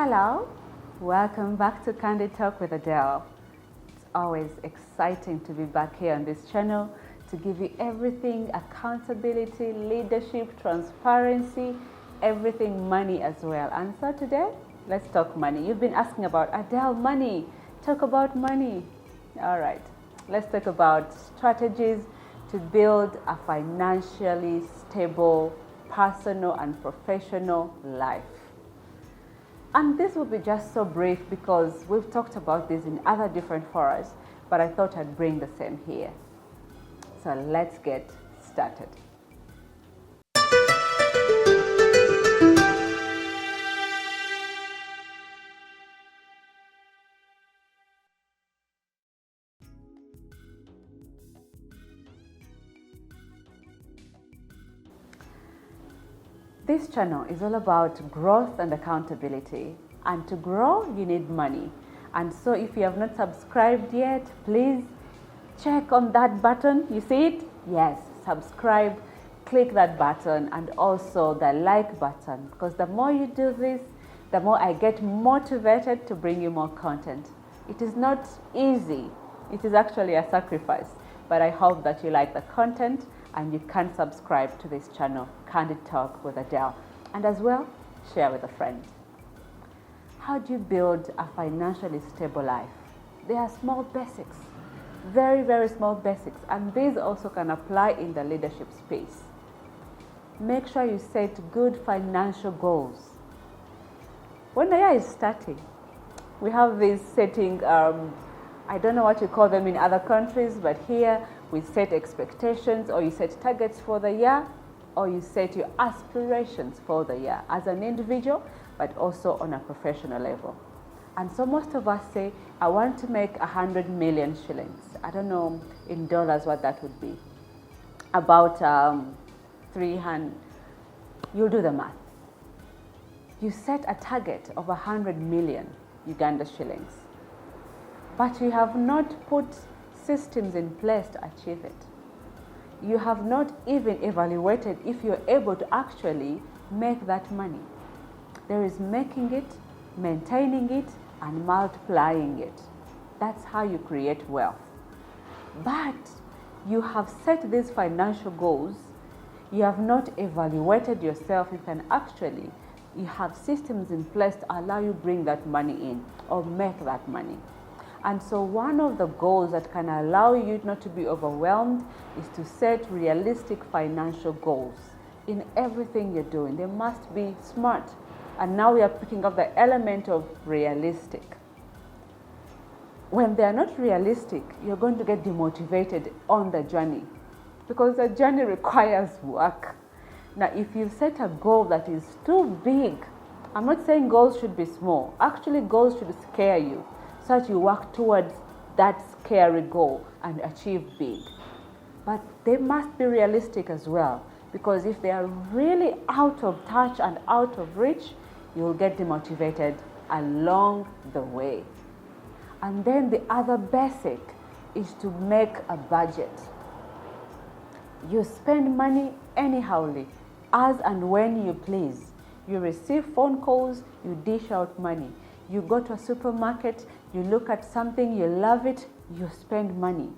Hello, welcome back to Candid Talk with Adelle. It's always exciting to be back here on this channel to give you everything accountability, leadership, transparency, everything money as well. And so today, let's talk money. You've been asking about Adelle, money. Talk about money. All right, let's talk about strategies to build a financially stable, personal and professional life. And this will be just so brief because we've talked about this in other different forums, but I thought I'd bring the same here. So let's get started. This channel is all about growth and accountability, and to grow you need money. And so if you have not subscribed yet, please check on that button. You see it? Yes, subscribe, click that button, and also the like button, because the more you do this, the more I get motivated to bring you more content. It is not easy. It is actually a sacrifice, but I hope that you like the content and you can subscribe to this channel, Candid Talk with Adelle, and as well, share with a friend. How do you build a financially stable life? There are small basics, very, very small basics, and these also can apply in the leadership space. Make sure you set good financial goals. When the year is starting, we have this setting, I don't know what you call them in other countries, but here we set expectations, or you set targets for the year, or you set your aspirations for the year as an individual, but also on a professional level. And so most of us say, I want to make 100 million shillings. I don't know in dollars what that would be. About 300, you'll do the math. You set a target of 100 million Uganda shillings, but you have not put systems in place to achieve it. You have not even evaluated if you're able to actually make that money. There is making it, maintaining it, and multiplying it. That's how you create wealth. But you have set these financial goals, you have not evaluated yourself. You have systems in place to allow you bring that money in or make that money. And so one of the goals that can allow you not to be overwhelmed is to set realistic financial goals in everything you're doing. They must be smart. And now we are picking up the element of realistic. When they are not realistic, you're going to get demotivated on the journey, because the journey requires work. Now, if you set a goal that is too big, I'm not saying goals should be small. Actually, goals should scare you, so that you work towards that scary goal and achieve big. But they must be realistic as well, because if they are really out of touch and out of reach, you will get demotivated along the way. And then the other basic is to make a budget. You spend money anyhowly, as and when you please. You receive phone calls, you dish out money. You go to a supermarket, you look at something, you love it, you spend money.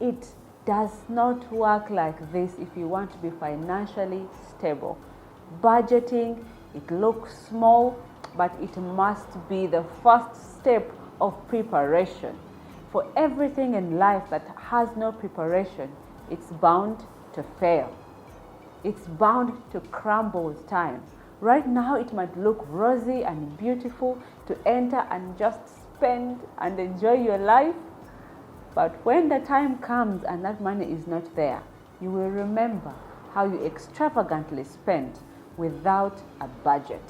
It does not work like this if you want to be financially stable. Budgeting, it looks small, but it must be the first step of preparation. For everything in life that has no preparation, it's bound to fail. It's bound to crumble with time. Right now, it might look rosy and beautiful to enter and just spend and enjoy your life. But when the time comes and that money is not there, you will remember how you extravagantly spent without a budget.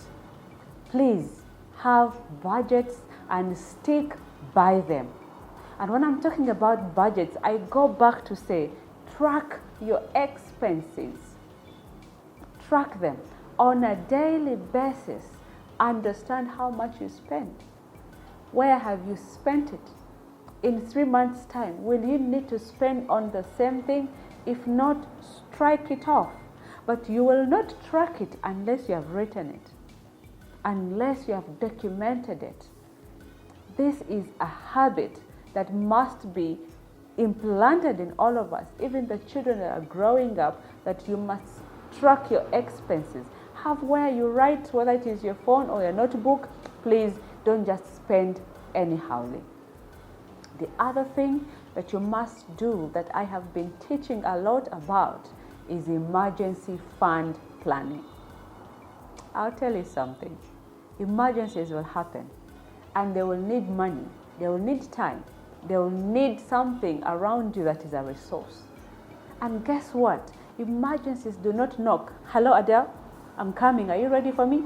Please have budgets and stick by them. And when I'm talking about budgets, I go back to say, track your expenses. Track them on a daily basis. Understand how much you spend. Where have you spent it? In 3 months' time, will you need to spend on the same thing? If not, strike it off. But you will not track it unless you have written it. unless you have documented it. This is a habit that must be implanted in all of us, even the children that are growing up, that you must track your expenses. Have where you write, whether it is your phone or your notebook. Please don't just spend anyhowly. The other thing that you must do that I have been teaching a lot about is emergency fund planning. I'll tell you something. Emergencies will happen and they will need money, they will need time, they will need something around you that is a resource. And guess what? Emergencies do not knock. Hello, Adele, I'm coming. Are you ready for me?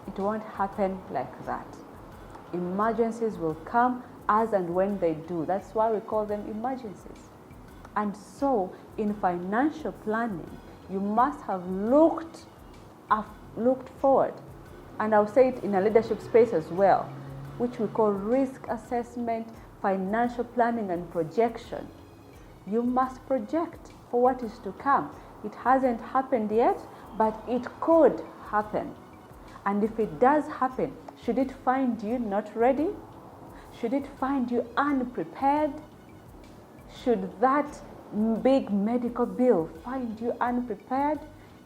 It won't happen like that. Emergencies will come as and when they do. That's why we call them emergencies. And so in financial planning, you must have looked forward. And I'll say it in a leadership space as well, which we call risk assessment, financial planning, and projection. You must project for what is to come. It hasn't happened yet, but it could happen. And if it does happen, should it find you not ready? Should it find you unprepared? Should that big medical bill find you unprepared?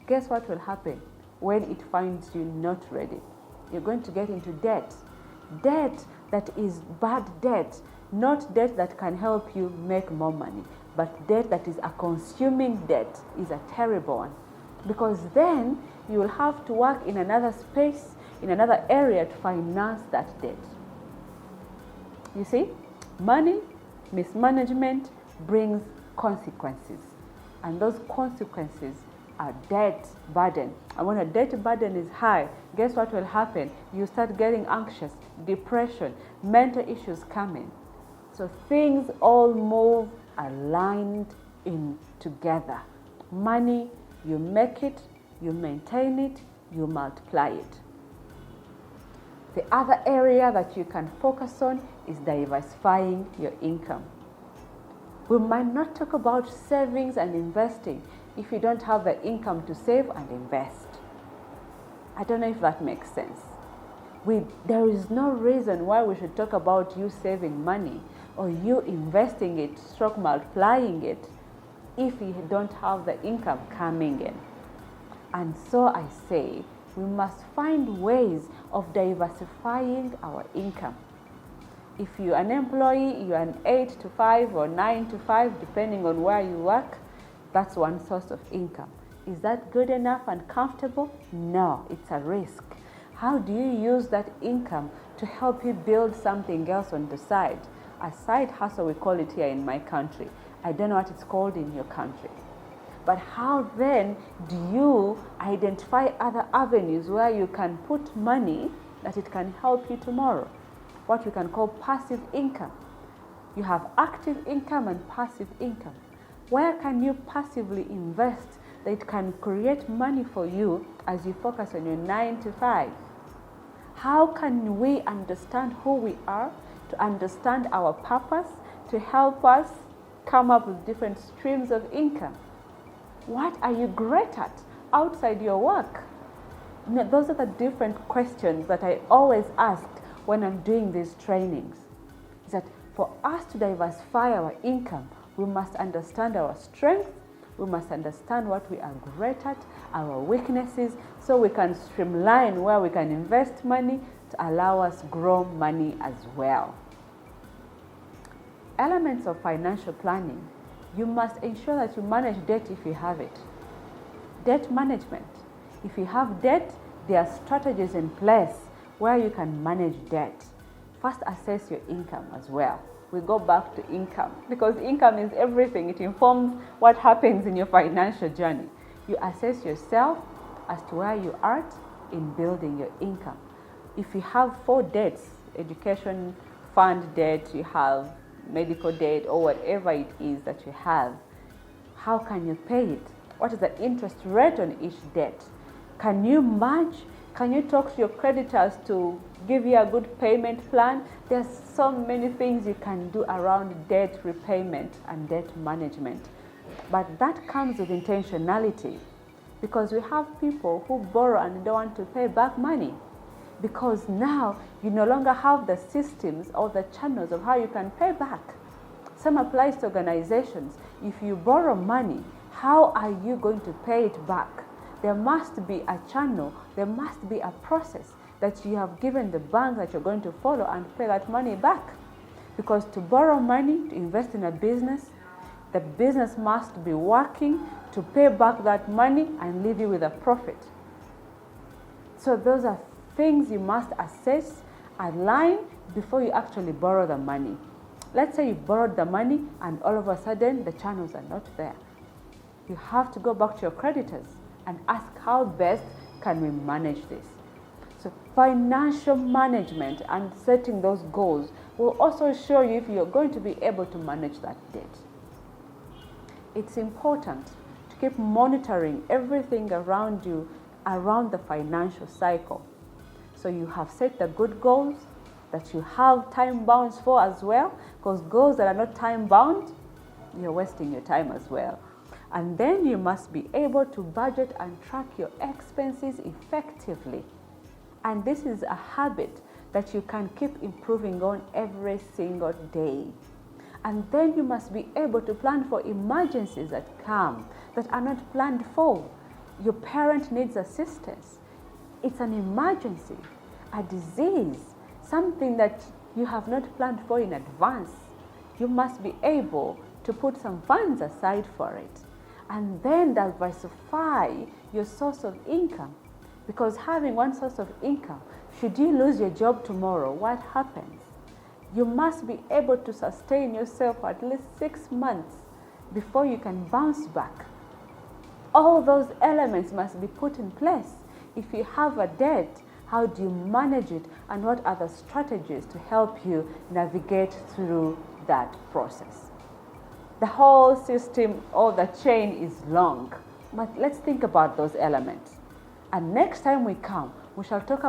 Guess what will happen when it finds you not ready? You're going to get into debt. Debt that is bad debt, not debt that can help you make more money, but debt that is a consuming debt is a terrible one. Because then you will have to work in another space, in another area to finance that debt. You see, money mismanagement brings consequences, and those consequences are debt burden. And when a debt burden is high, guess what will happen? You start getting anxious, depression, mental issues coming. So things all move aligned in together. Money, you make it, you maintain it, you multiply it. The other area that you can focus on is diversifying your income. We might not talk about savings and investing if you don't have the income to save and invest. I don't know if that makes sense. There is no reason why we should talk about you saving money or you investing it, stroke multiplying it, if you don't have the income coming in. And so I say, we must find ways of diversifying our income. If you're an employee, you're an 8 to 5 or 9 to 5, depending on where you work, that's one source of income. Is that good enough and comfortable? No, it's a risk. How do you use that income to help you build something else on the side? A side hustle, we call it here in my country. I don't know what it's called in your country. But how then do you identify other avenues where you can put money that it can help you tomorrow? What you can call passive income. You have active income and passive income. Where can you passively invest that it can create money for you as you focus on your 9 to 5? How can we understand who we are, to understand our purpose, to help us come up with different streams of income? What are you great at outside your work? Those are the different questions that I always ask when I'm doing these trainings. Is that for us to diversify our income, we must understand our strengths, we must understand what we are great at, our weaknesses, so we can streamline where we can invest money to allow us grow money as well. Elements of financial planning. You must ensure that you manage debt if you have it. Debt management. If you have debt, there are strategies in place where you can manage debt. First, assess your income as well. We go back to income because income is everything. It informs what happens in your financial journey. You assess yourself as to where you are in building your income. If you have 4 debts, education fund debt, you have medical debt, or whatever it is that you have, how can you pay it? What is the interest rate on each debt? Can you match? Can you talk to your creditors to give you a good payment plan? There's so many things you can do around debt repayment and debt management. But that comes with intentionality, because we have people who borrow and don't want to pay back money. because now you no longer have the systems or the channels of how you can pay back. Same applies to organizations. If you borrow money, how are you going to pay it back? There must be a channel, there must be a process that you have given the bank that you're going to follow and pay that money back. Because to borrow money, to invest in a business, the business must be working to pay back that money and leave you with a profit. So those are things you must assess, align before you actually borrow the money. Let's say you borrowed the money and all of a sudden the channels are not there. You have to go back to your creditors and ask, how best can we manage this? So financial management and setting those goals will also show you if you're going to be able to manage that debt. It's important to keep monitoring everything around you, around the financial cycle. So you have set the good goals that you have time bounds for as well, because goals that are not time bound, you're wasting your time as well. And then you must be able to budget and track your expenses effectively. And this is a habit that you can keep improving on every single day. And then you must be able to plan for emergencies that come, that are not planned for. Your parent needs assistance. It's an emergency, a disease, something that you have not planned for in advance. You must be able to put some funds aside for it. And then diversify your source of income. Because having one source of income, should you lose your job tomorrow, what happens? You must be able to sustain yourself for at least 6 months before you can bounce back. All those elements must be put in place. If you have a debt, how do you manage it, and what are the strategies to help you navigate through that process? The whole system or the chain is long, but let's think about those elements. And next time we come, we shall talk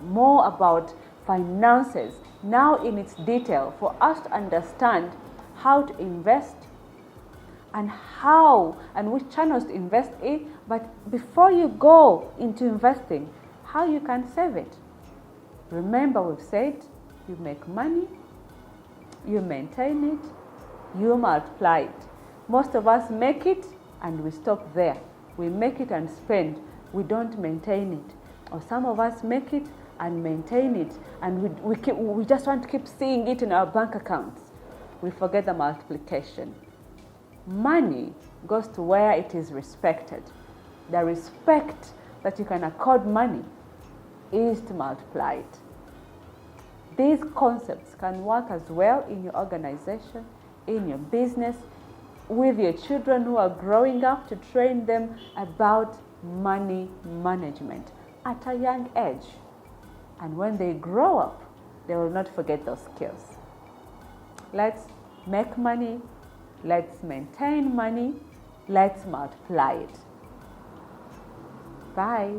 more about finances, now in its detail, for us to understand how to invest and how and which channels to invest in. But before you go into investing, how you can save it. Remember, we've said you make money, you maintain it, you multiply it. Most of us make it and we stop there. We make it and spend. We don't maintain it. Or some of us make it and maintain it, and we just want to keep seeing it in our bank accounts. We forget the multiplication. Money goes to where it is respected. The respect that you can accord money is to multiply it. These concepts can work as well in your organization, in your business, with your children who are growing up, to train them about money management at a young age. And when they grow up, they will not forget those skills. Let's make money, let's maintain money, let's multiply it. Bye.